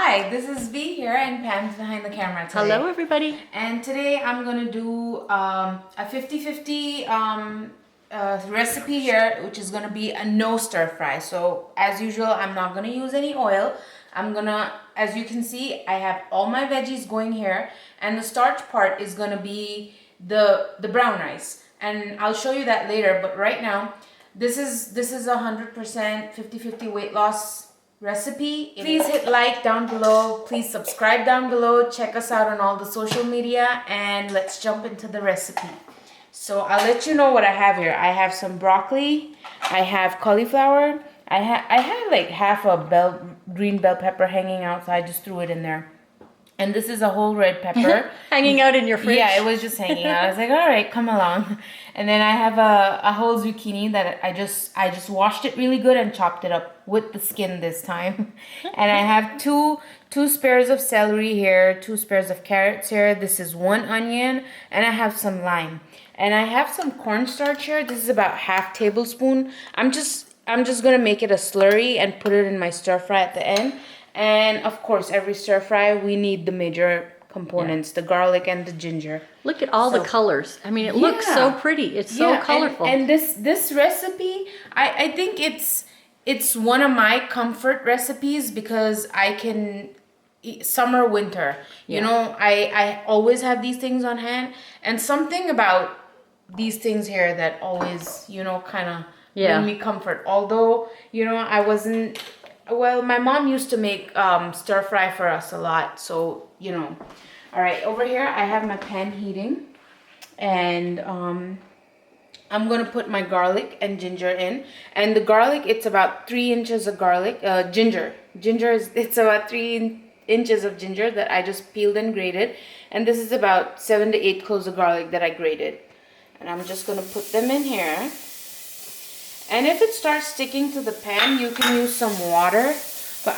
Hi, this is V here and Pam's behind the camera today. Hello everybody. And today I'm going to do a 50-50 recipe here, which is going to be a no stir fry. So as usual, I'm not going to use any oil. I'm going to, as you can see, I have all my veggies going here, and the starch part is going to be the brown rice. And I'll show you that later, but right now this is 100% 50-50 weight loss recipe. Please hit like down below, please subscribe down below, check us out on all the social media, and let's jump into the recipe. So I'll let you know what I have here. I have some broccoli, I have cauliflower, I had like half a green bell pepper hanging out, so I just threw it in there. And this is a whole red pepper. Hanging out in your fridge? Yeah, it was just hanging out. I was like, all right, come along. And then I have a whole zucchini that I just washed it really good and chopped it up with the skin this time. And I have two spears of celery here, 2 spears of carrots here. This is 1 onion, and I have some lime. And I have some cornstarch here. This is about ½ tablespoon. I'm just gonna make it a slurry and put it in my stir fry at the end. And of course, every stir fry, we need the major components, the garlic and the ginger. Look at all the colors. I mean, it looks so pretty. It's so colorful. And this recipe, I think it's one of my comfort recipes because I can eat summer, winter. You know, I always have these things on hand, and something about these things here that always, you know, kind of bring me comfort. Although, you know, I wasn't. Well, my mom used to make stir fry for us a lot, so you know. All right, over here I have my pan heating, and I'm gonna put my garlic and ginger in. And the garlic, it's about 3 inches of garlic. Ginger it's about 3 inches of ginger that I just peeled and grated. And this is about 7 to 8 cloves of garlic that I grated. And I'm just gonna put them in here. And if it starts sticking to the pan, you can use some water. But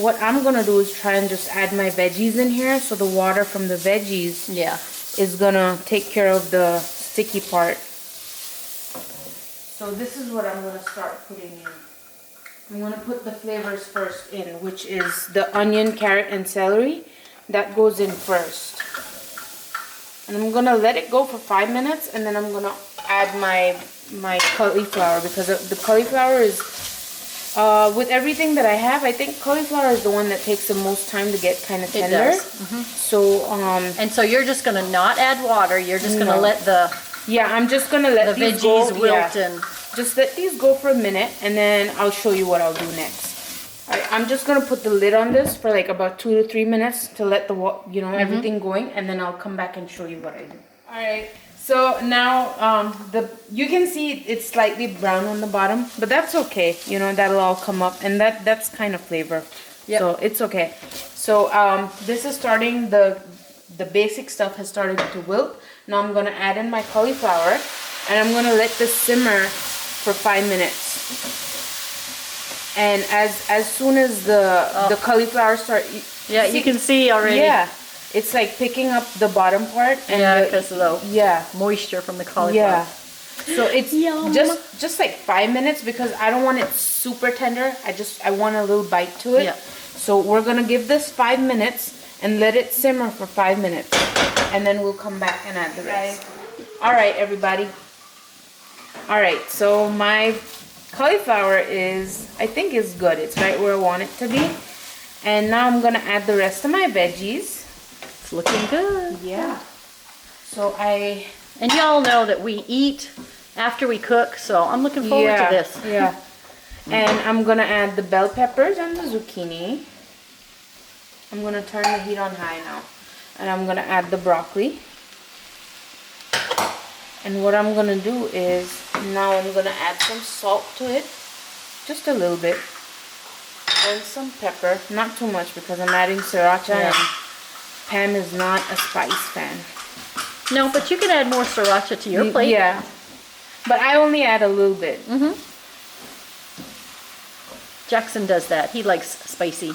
what I'm gonna do is try and just add my veggies in here, so the water from the veggies is gonna take care of the sticky part. So this is what I'm gonna start putting in. I'm gonna put the flavors first in, which is the onion, carrot, and celery. That goes in first. And I'm gonna let it go for 5 minutes, and then I'm gonna add my cauliflower, because the cauliflower is with everything that I have, I think cauliflower is the one that takes the most time to get kind of tender. It does. So and so you're just gonna not add water. You're just gonna let the I'm just gonna let the these veggies go. wilt and just let these go for a minute, and then I'll show you what I'll do next. Alright, I'm just gonna put the lid on this for like about 2 to 3 minutes to let the everything going, and then I'll come back and show you what I do. Alright. So now you can see it's slightly brown on the bottom, but that's okay. You know, that'll all come up, and that's kind of flavor. So it's okay. So this is starting, the basic stuff has started to wilt. Now I'm gonna add in my cauliflower, and I'm gonna let this simmer for 5 minutes. And as soon as the cauliflower you can see already. Yeah. It's like picking up the bottom part, and because of the moisture from the cauliflower. Yeah, so it's just like 5 minutes, because I don't want it super tender. I want a little bite to it. So we're gonna give this 5 minutes and let it simmer for 5 minutes, and then we'll come back and add the rest. All right, everybody. All right, so my cauliflower I think is good. It's right where I want it to be. And now I'm gonna add the rest of my veggies. It's looking good. Yeah. So and y'all know that we eat after we cook, so I'm looking forward to this. Yeah. And I'm gonna add the bell peppers and the zucchini. I'm gonna turn the heat on high now. And I'm gonna add the broccoli. And what I'm gonna do is, now I'm gonna add some salt to it. Just a little bit. And some pepper. Not too much, because I'm adding sriracha, and Pam is not a spice fan. No, but you can add more sriracha to your plate. Yeah. But I only add a little bit. Jackson does that. He likes spicy.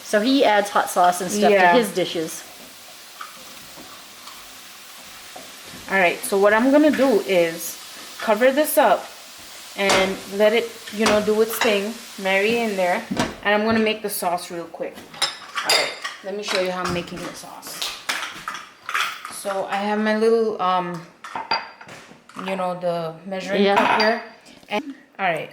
So he adds hot sauce and stuff to his dishes. Alright, so what I'm going to do is cover this up and let it, do its thing, marry in there. And I'm going to make the sauce real quick. Alright. let me show you how I'm making the sauce. So I have my little, you know, the measuring cup here. And, all right.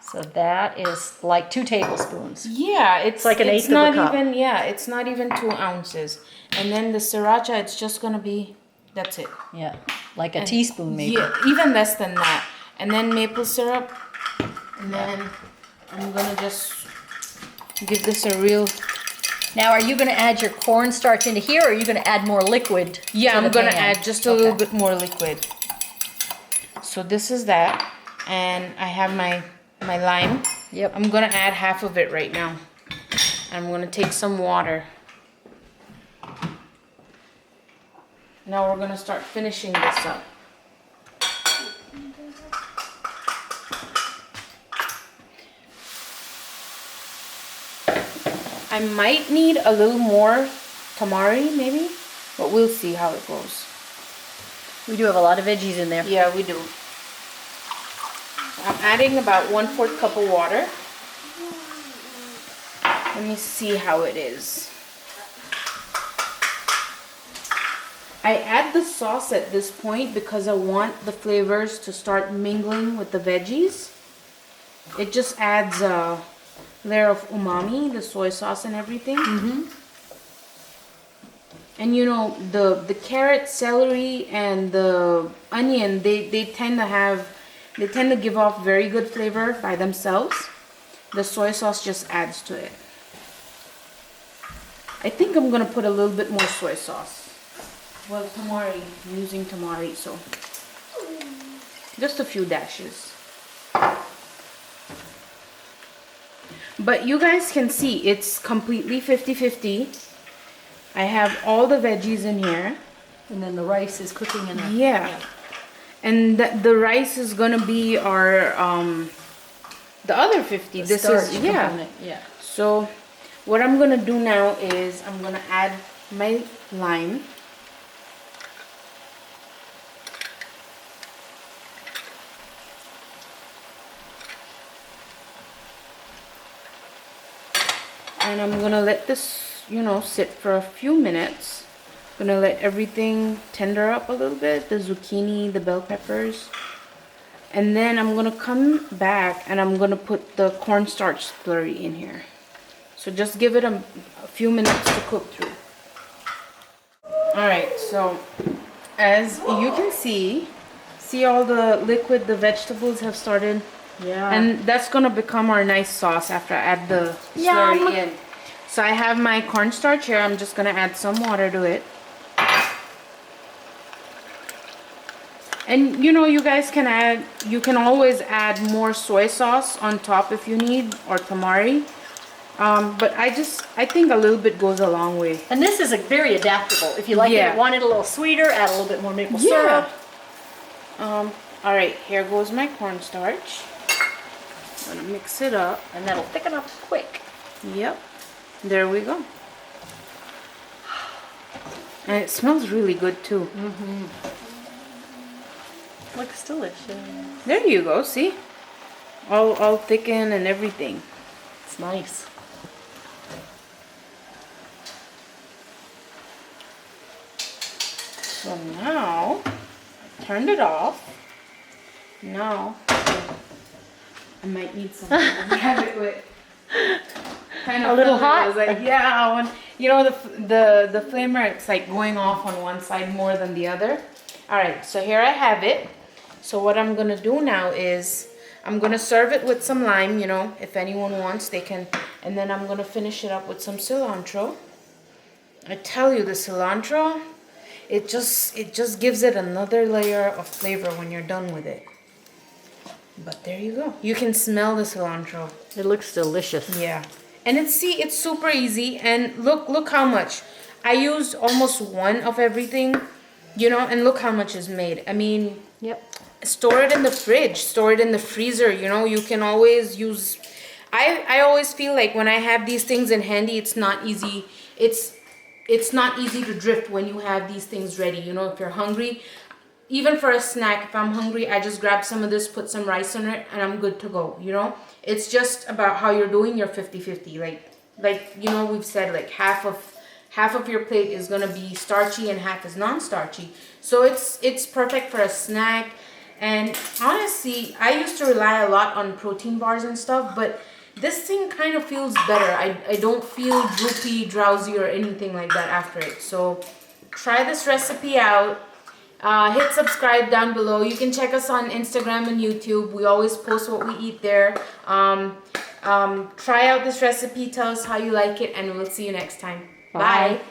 So that is like 2 tablespoons. Yeah, it's like an eighth of a cup. Even, yeah, it's not even 2 ounces. And then the sriracha, it's just gonna be, that's it. Yeah, like a teaspoon maybe. Yeah, even less than that. And then maple syrup. And then I'm gonna just give this a real... Now, are you going to add your cornstarch into here, or are you going to add more liquid? Yeah, I'm gonna pan? add just a little bit more liquid. So this is that. And I have my lime. Yep. I'm gonna add half of it right now. I'm gonna take some water. Now we're gonna start finishing this up. I might need a little more tamari maybe, but we'll see how it goes. We do have a lot of veggies in there. Yeah, we do. I'm adding about 1/4 cup of water. Let me see how it is. I add the sauce at this point because I want the flavors to start mingling with the veggies. It just adds a layer of umami, the soy sauce and everything. And you know, the carrot, celery, and the onion, they tend to give off very good flavor by themselves. The soy sauce just adds to it. I think I'm gonna put a little bit more soy sauce. Well, tamari, I'm using tamari, so just a few dashes. But you guys can see it's completely 50-50. I have all the veggies in here. And then the rice is cooking in there. Yeah. And the rice is gonna be our the other 50. The starch component. Yeah. So what I'm gonna do now is I'm gonna add my lime. And I'm gonna let this, you know, sit for a few minutes. Gonna let everything tender up a little bit, the zucchini, the bell peppers. And then I'm gonna come back and I'm gonna put the cornstarch slurry in here. So just give it a few minutes to cook through. Alright, so as you can see all the liquid, the vegetables have started. Yeah. And that's gonna become our nice sauce after I add the slurry in. So I have my cornstarch here. I'm just gonna add some water to it. And you know, you guys can add, you can always add more soy sauce on top if you need, or tamari. But I think a little bit goes a long way. And this is very adaptable. If you like it, want it a little sweeter, add a little bit more maple syrup. All right, here goes my cornstarch. I'm gonna mix it up. And that'll thicken up quick. Yep. There we go. And it smells really good too. Looks delicious. There you go, see? All thickened and everything. It's nice. So now, I turned it off. Now, I might need something to have it with. Kind of a little hot. I was like, yeah, when, you know, the flamer, it's like going off on one side more than the other. All right, so here I have it. So what I'm gonna do now is I'm gonna serve it with some lime, you know, if anyone wants, they can. And then I'm gonna finish it up with some cilantro. I tell you, the cilantro, it just gives it another layer of flavor when you're done with it. But there you go. You can smell the cilantro. It looks delicious. Yeah. And it's super easy. And look how much. I used almost one of everything, you know, and look how much is made. I mean, store it in the fridge, store it in the freezer, you know, you can always use. I always feel like when I have these things in handy, it's not easy. It's not easy to drift when you have these things ready, you know, if you're hungry. even for a snack, if I'm hungry, I just grab some of this, put some rice on it, and I'm good to go, you know? It's just about how you're doing your 50-50. Like you know, we've said like half of your plate is gonna be starchy and half is non-starchy. So it's perfect for a snack. And honestly, I used to rely a lot on protein bars and stuff, but this thing kind of feels better. I don't feel droopy, drowsy, or anything like that after it. So try this recipe out. Hit subscribe down below. You can check us on Instagram and YouTube. We always post what we eat there. Try out this recipe. Tell us how you like it, and we'll see you next time. Bye.